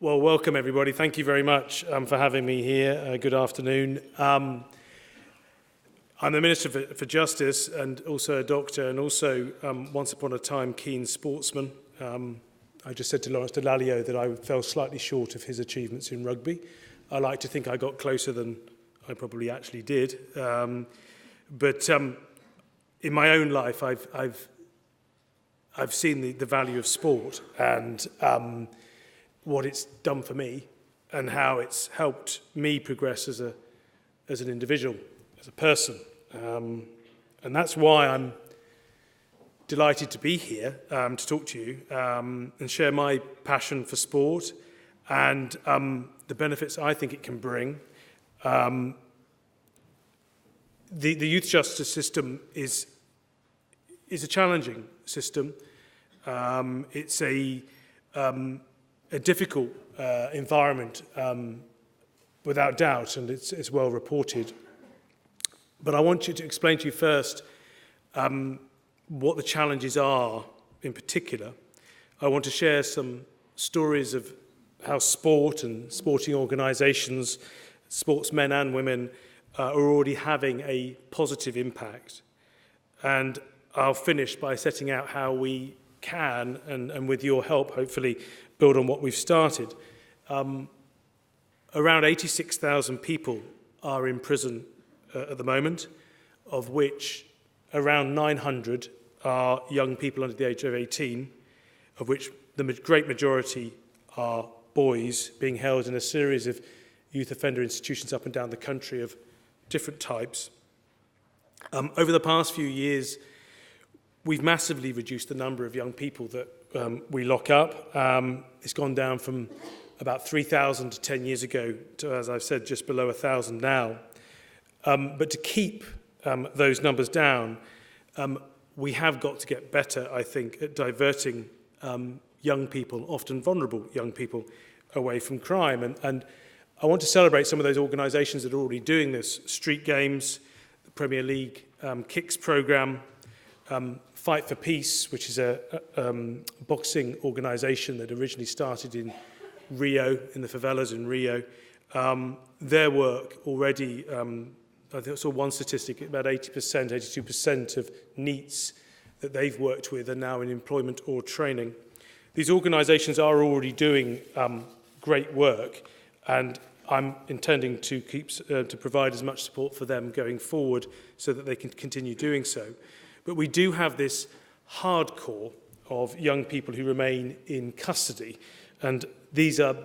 Well, welcome everybody. Thank you very much for having me here. Good afternoon. I'm the Minister for Justice and also a doctor and also once upon a time keen sportsman. I just said to Lawrence Delalio that I fell slightly short of his achievements in rugby. I like to think I got closer than I probably actually did. But in my own life, I've seen the value of sport and what it's done for me and how it's helped me progress as an individual, as a person. And that's why I'm delighted to be here to talk to you and share my passion for sport and the benefits I think it can bring. The youth justice system is a challenging system. It's a difficult environment, without doubt, and it's well reported. But I want you to explain to you first what the challenges are in particular. I want to share some stories of how sport and sporting organisations, sportsmen and women, are already having a positive impact. And I'll finish by setting out how we can, and with your help, hopefully, build on what we've started. Around 86,000 people are in prison at the moment, of which around 900 are young people under the age of 18, of which the great majority are boys being held in a series of youth offender institutions up and down the country of different types. Over the past few years, we've massively reduced the number of young people that we lock up. It's gone down from about 3,000 10 years ago to, as I've said, just below 1,000 now. But to keep those numbers down, we have got to get better, I think, at diverting young people, often vulnerable young people, away from crime. And I want to celebrate some of those organisations that are already doing this. Street Games, the Premier League Kicks programme, Fight for Peace, which is a boxing organisation that originally started in Rio, in the favelas in Rio. Their work already, I think I saw one statistic, about 80%, 82% of NEETs that they've worked with are now in employment or training. These organisations are already doing great work, and I'm intending to provide as much support for them going forward so that they can continue doing so. But we do have this hardcore of young people who remain in custody, and these are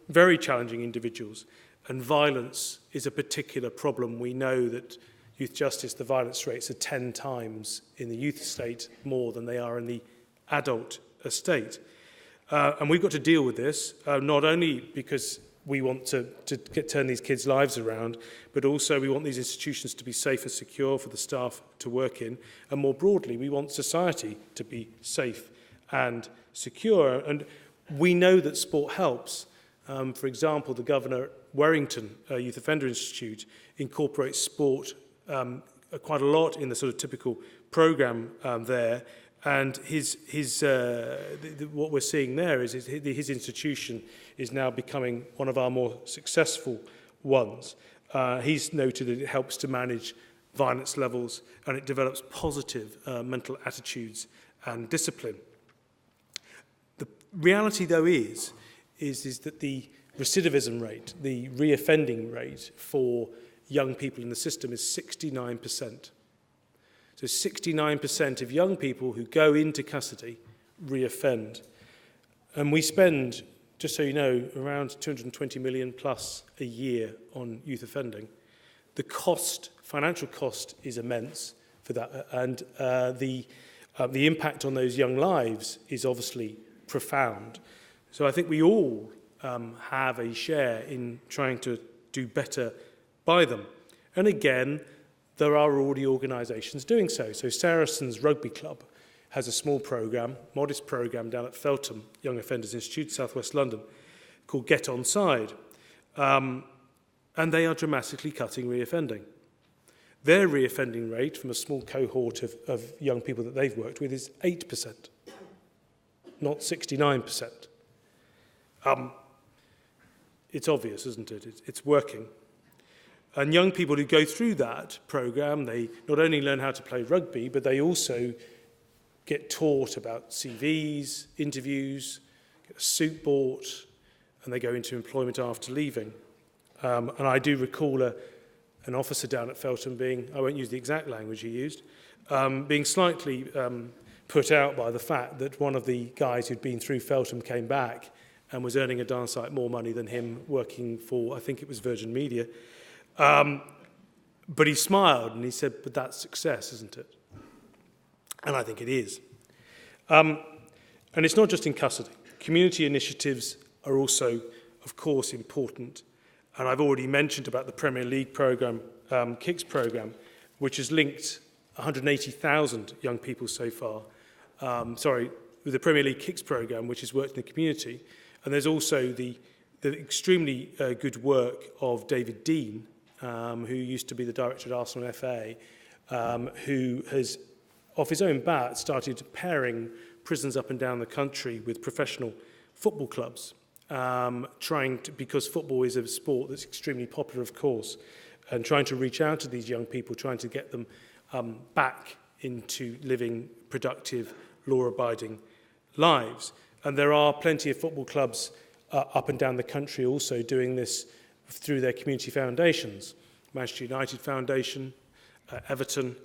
very challenging individuals, and violence is a particular problem. We know that youth justice, the violence rates are 10 times in the youth estate more than they are in the adult estate. And we've got to deal with this, not only because we want to turn these kids' lives around, but also we want these institutions to be safe and secure for the staff to work in. And more broadly, we want society to be safe and secure. And we know that sport helps. For example, the governor at Warrington Youth Offender Institute incorporates sport quite a lot in the sort of typical programme there. And what we're seeing there is his institution is now becoming one of our more successful ones. He's noted that it helps to manage violence levels and it develops positive mental attitudes and discipline. The reality, though, is that the recidivism rate, the reoffending rate for young people in the system is 69%. So 69% of young people who go into custody reoffend. And we spend, just so you know, around 220 million plus a year on youth offending. The cost, financial cost, is immense for that. And the impact on those young lives is obviously profound. So I think we all have a share in trying to do better by them. And again, there are already organisations doing so. So Saracens Rugby Club has a small programme, modest programme down at Feltham Young Offenders Institute, South West London, called Get On Side. And they are dramatically cutting reoffending. Their reoffending rate from a small cohort of young people that they've worked with is 8%, not 69%. it's obvious, isn't it? It's working. And young people who go through that programme, they not only learn how to play rugby, but they also get taught about CVs, interviews, get a suit bought, and they go into employment after leaving. And I do recall an officer down at Feltham being, I won't use the exact language he used, being slightly put out by the fact that one of the guys who'd been through Feltham came back and was earning a darn sight more money than him working for, I think it was Virgin Media. But he smiled and he said, but that's success, isn't it? And I think it is. And it's not just in custody. Community initiatives are also, of course, important. And I've already mentioned about the Premier League programme, KICS programme, which has linked 180,000 young people so far. With the Premier League KICS programme, which has worked in the community. And there's also the extremely good work of David Dean, who used to be the director at Arsenal FA, who has, off his own bat, started pairing prisons up and down the country with professional football clubs, because football is a sport that's extremely popular, of course, and trying to reach out to these young people, trying to get them back into living productive, law-abiding lives. And there are plenty of football clubs up and down the country also doing this through their community foundations. Manchester United Foundation, Everton,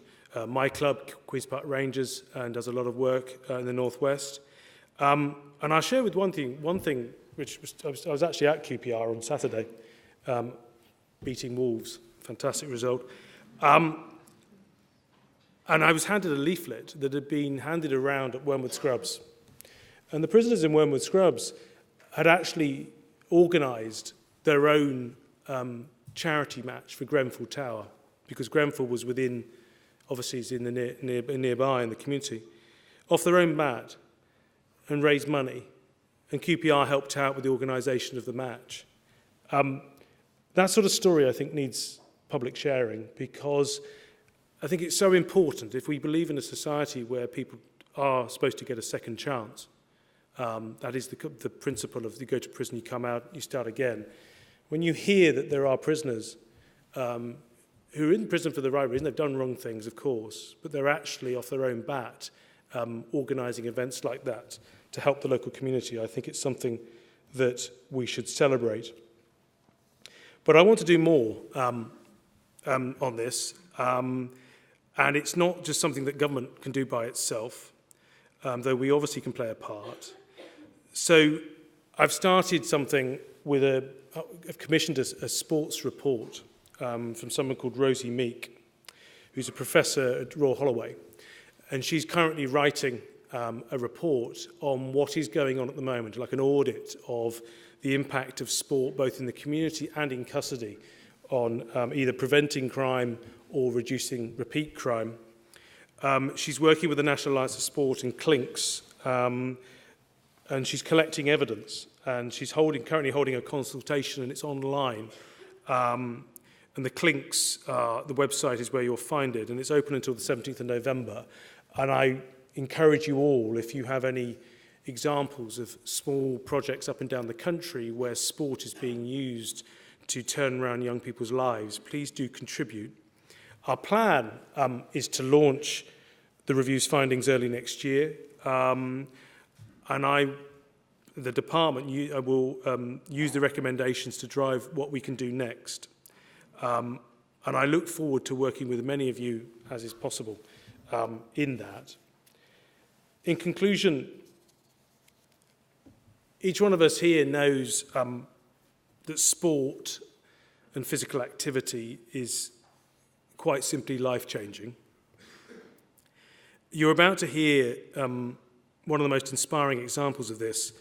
my club, Queen's Park Rangers, and does a lot of work in the Northwest. And I'll share with one thing which I was actually at QPR on Saturday, beating Wolves, fantastic result. And I was handed a leaflet that had been handed around at Wormwood Scrubs. And the prisoners in Wormwood Scrubs had actually organised their own charity match for Grenfell Tower, because Grenfell was within, obviously it's in the nearby in the community, off their own bat, and raised money. And QPR helped out with the organisation of the match. That sort of story, I think, needs public sharing, because I think it's so important. If we believe in a society where people are supposed to get a second chance, that is the principle of you go to prison, you come out, you start again. When you hear that there are prisoners who are in prison for the right reason, they've done wrong things, of course, but they're actually off their own bat organising events like that to help the local community, I think it's something that we should celebrate. But I want to do more on this, and it's not just something that government can do by itself, though we obviously can play a part. So I've started something with I've commissioned a sports report from someone called Rosie Meek, who's a professor at Royal Holloway. And she's currently writing a report on what is going on at the moment, like an audit of the impact of sport, both in the community and in custody, on either preventing crime or reducing repeat crime. She's working with the National Alliance of Sport and CLINCS, and she's collecting evidence. And she's currently holding a consultation, and it's online. And the CLINCS, the website is where you'll find it, and it's open until the 17th of November. And I encourage you all, if you have any examples of small projects up and down the country where sport is being used to turn around young people's lives, please do contribute. Our plan is to launch the review's findings early next year, and the department will use the recommendations to drive what we can do next. And I look forward to working with many of you, as is possible, in that. In conclusion, each one of us here knows that sport and physical activity is quite simply life-changing. You're about to hear one of the most inspiring examples of this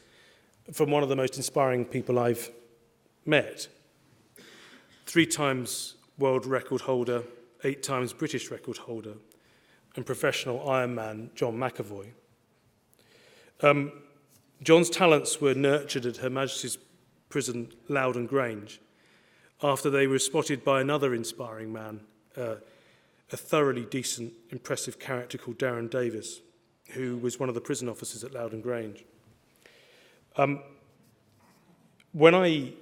from one of the most inspiring people I've met. 3 times world record holder, 8 times British record holder, and professional Ironman John McAvoy. John's talents were nurtured at Her Majesty's Prison, Loudon Grange, after they were spotted by another inspiring man, a thoroughly decent, impressive character called Darren Davis, who was one of the prison officers at Loudon Grange. When I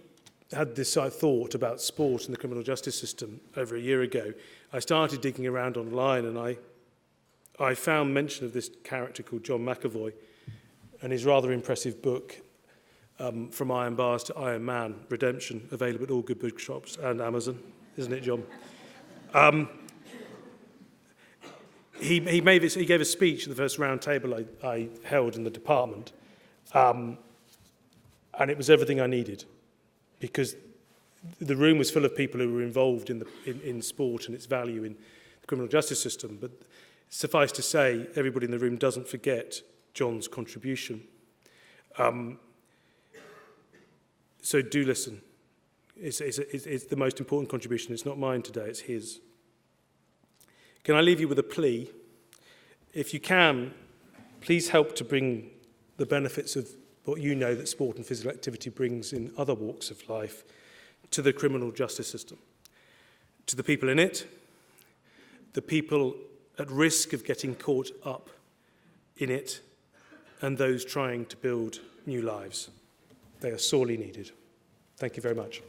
had this thought about sport and the criminal justice system over a year ago, I started digging around online, and I found mention of this character called John McAvoy and his rather impressive book, From Iron Bars to Iron Man, Redemption, available at all good bookshops and Amazon, isn't it, John? He gave a speech at the first round table I held in the department, and it was everything I needed, because the room was full of people who were involved in sport and its value in the criminal justice system. But suffice to say, everybody in the room doesn't forget John's contribution. So do listen. It's the most important contribution. It's not mine today, it's his. Can I leave you with a plea? If you can, please help to bring the benefits of what you know that sport and physical activity brings in other walks of life to the criminal justice system, to the people in it, the people at risk of getting caught up in it, and those trying to build new lives. They are sorely needed. Thank you very much.